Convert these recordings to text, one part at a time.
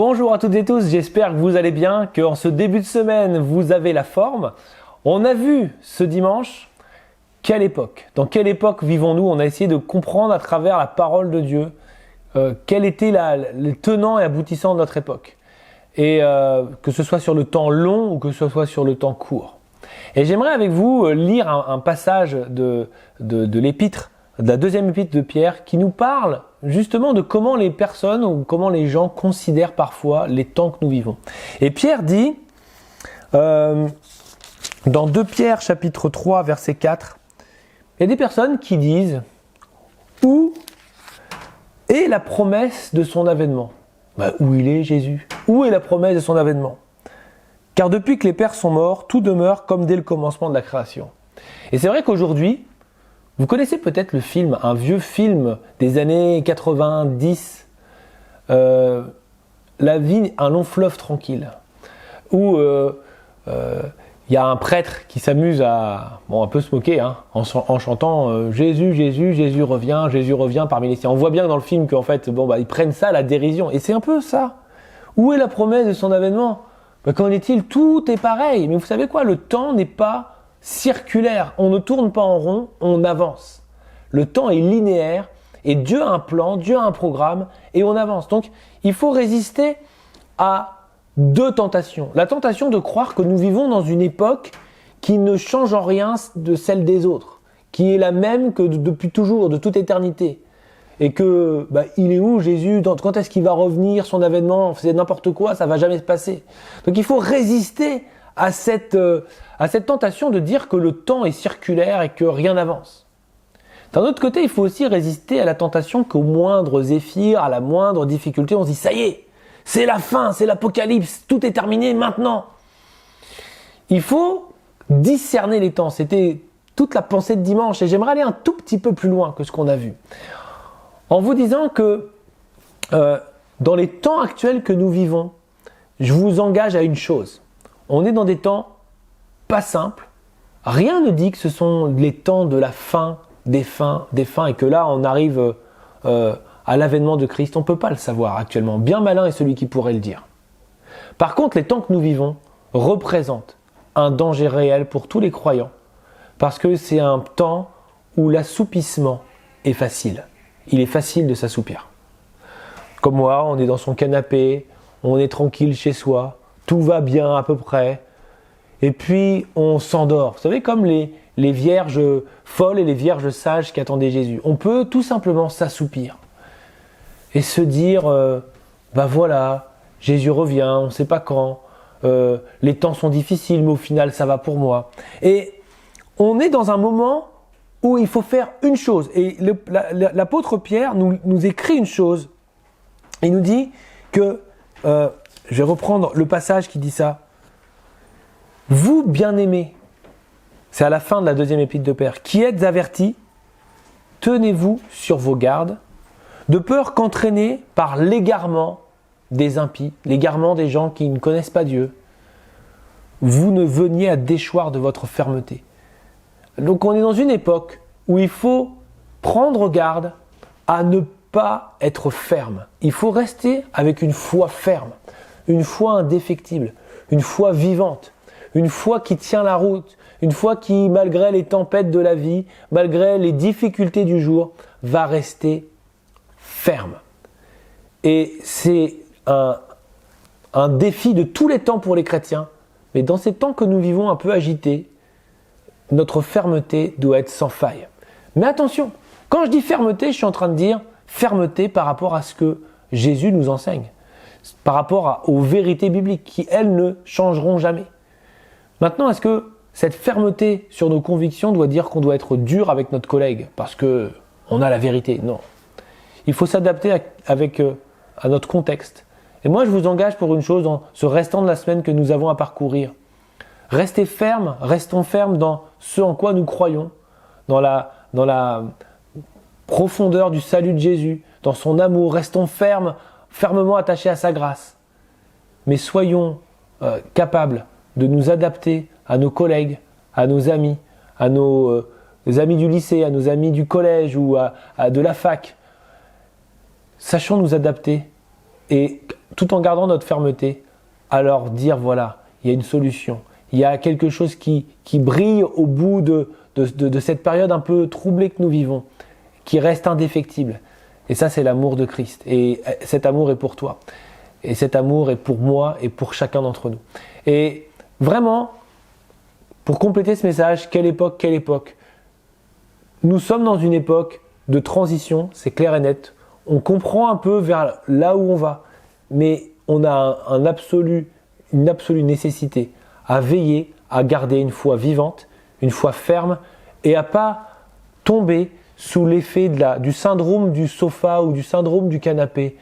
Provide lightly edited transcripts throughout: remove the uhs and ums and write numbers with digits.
Bonjour à toutes et tous, j'espère que vous allez bien, qu'en ce début de semaine, vous avez la forme. On a vu ce dimanche, dans quelle époque vivons-nous? On a essayé de comprendre à travers la parole de Dieu quel était les tenants et aboutissants de notre époque. Et que ce soit sur le temps long ou que ce soit sur le temps court. Et j'aimerais avec vous lire un passage de l'épître, de la deuxième épître de Pierre, qui nous parle justement de comment les personnes ou comment les gens considèrent parfois les temps que nous vivons. Et Pierre dit, dans 2 Pierre chapitre 3 verset 4, il y a des personnes qui disent « Où est la promesse de son avènement ?» Où il est Jésus? Où est la promesse de son avènement? Car depuis que les pères sont morts, tout demeure comme dès le commencement de la création. Et c'est vrai qu'aujourd'hui, vous connaissez peut-être le film, un vieux film des années 90, La vie, un long fleuve tranquille, où y a un prêtre qui s'amuse à un peu se moquer, en chantant Jésus, Jésus, Jésus revient parmi les siens. On voit bien dans le film qu'en fait, ils prennent ça à la dérision. Et c'est un peu ça. Où est la promesse de son avènement? Qu'en est-il? Tout est pareil. Mais vous savez quoi? Le temps n'est pas circulaire. On ne tourne pas en rond, on avance. Le temps est linéaire et Dieu a un plan, Dieu a un programme et on avance. Donc, il faut résister à deux tentations. La tentation de croire que nous vivons dans une époque qui ne change en rien de celle des autres, qui est la même que depuis toujours, de toute éternité. Et que, il est où Jésus? Quand est-ce qu'il va revenir? Son avènement? C'est n'importe quoi, ça va jamais se passer. Donc il faut résister à cette tentation de dire que le temps est circulaire et que rien n'avance. D'un autre côté, il faut aussi résister à la tentation qu'au moindre zéphyr, à la moindre difficulté, on se dit « ça y est, c'est la fin, c'est l'apocalypse, tout est terminé maintenant ». Il faut discerner les temps. C'était toute la pensée de dimanche et j'aimerais aller un tout petit peu plus loin que ce qu'on a vu. En vous disant que dans les temps actuels que nous vivons, je vous engage à une chose. On est dans des temps pas simples. Rien ne dit que ce sont les temps de la fin, des fins, et que là on arrive à l'avènement de Christ. On ne peut pas le savoir actuellement. Bien malin est celui qui pourrait le dire. Par contre, les temps que nous vivons représentent un danger réel pour tous les croyants. Parce que c'est un temps où l'assoupissement est facile. Il est facile de s'assoupir. Comme moi, on est dans son canapé, on est tranquille chez soi, tout va bien à peu près, et puis on s'endort. Vous savez, comme les vierges folles et les vierges sages qui attendaient Jésus. On peut tout simplement s'assoupir et se dire, voilà, Jésus revient, on ne sait pas quand, les temps sont difficiles, mais au final ça va pour moi. Et on est dans un moment où il faut faire une chose. Et l'apôtre Pierre nous écrit une chose. Il nous dit que, je vais reprendre le passage qui dit ça. Vous, bien-aimés, c'est à la fin de la deuxième épître de Pierre, qui êtes avertis, tenez-vous sur vos gardes, de peur qu'entraînés par l'égarement des impies, l'égarement des gens qui ne connaissent pas Dieu, vous ne veniez à déchoir de votre fermeté. Donc on est dans une époque où il faut prendre garde à ne pas être ferme. Il faut rester avec une foi ferme, une foi indéfectible, une foi vivante, une foi qui tient la route, une foi qui, malgré les tempêtes de la vie, malgré les difficultés du jour, va rester ferme. Et c'est un défi de tous les temps pour les chrétiens, mais dans ces temps que nous vivons un peu agités, notre fermeté doit être sans faille. Mais attention, quand je dis fermeté, je suis en train de dire fermeté par rapport à ce que Jésus nous enseigne, par rapport aux vérités bibliques qui, elles, ne changeront jamais. Maintenant, est-ce que cette fermeté sur nos convictions doit dire qu'on doit être dur avec notre collègue parce qu'on a la vérité? Non. Il faut s'adapter à notre contexte. Et moi, je vous engage pour une chose dans ce restant de la semaine que nous avons à parcourir. Restons fermes dans ce en quoi nous croyons, dans la profondeur du salut de Jésus, dans son amour. Restons fermement attachés à sa grâce. Mais soyons capables de nous adapter à nos collègues, à nos amis, à nos amis du lycée, à nos amis du collège ou à de la fac. Sachons nous adapter et tout en gardant notre fermeté, à leur dire voilà, il y a une solution, il y a quelque chose qui brille au bout de cette période un peu troublée que nous vivons, qui reste indéfectible. Et ça, c'est l'amour de Christ. Et cet amour est pour toi. Et cet amour est pour moi et pour chacun d'entre nous. Et vraiment, pour compléter ce message, quelle époque? Nous sommes dans une époque de transition, c'est clair et net. On comprend un peu vers là où on va, mais on a une absolue nécessité à veiller, à garder une foi vivante, une foi ferme, et à pas tomber sous l'effet du syndrome du sofa ou du syndrome du canapé,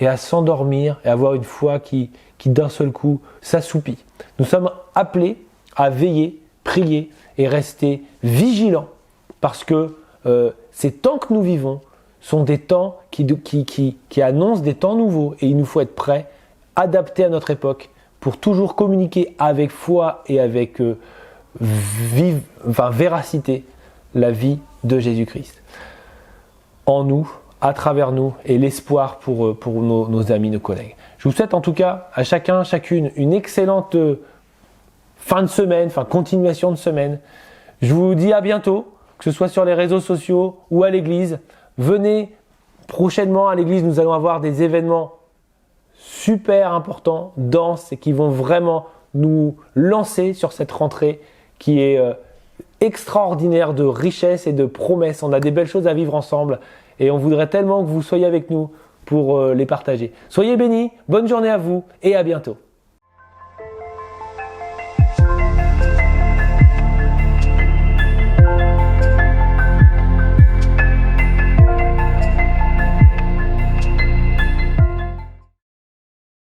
et à s'endormir et avoir une foi qui d'un seul coup s'assoupit. Nous sommes appelés à veiller, prier et rester vigilants, parce que ces temps que nous vivons sont des temps qui annoncent des temps nouveaux, et il nous faut être prêts, adaptés à notre époque, pour toujours communiquer avec foi et avec véracité la vie de Jésus-Christ. En nous, à travers nous, et l'espoir pour nos amis, nos collègues. Je vous souhaite en tout cas à chacun, chacune, une excellente fin de semaine, continuation de semaine. Je vous dis à bientôt, que ce soit sur les réseaux sociaux ou à l'église. Venez prochainement à l'église, nous allons avoir des événements super importants, denses, et qui vont vraiment nous lancer sur cette rentrée qui est extraordinaire de richesse et de promesses. On a des belles choses à vivre ensemble et on voudrait tellement que vous soyez avec nous pour les partager. Soyez bénis, bonne journée à vous et à bientôt.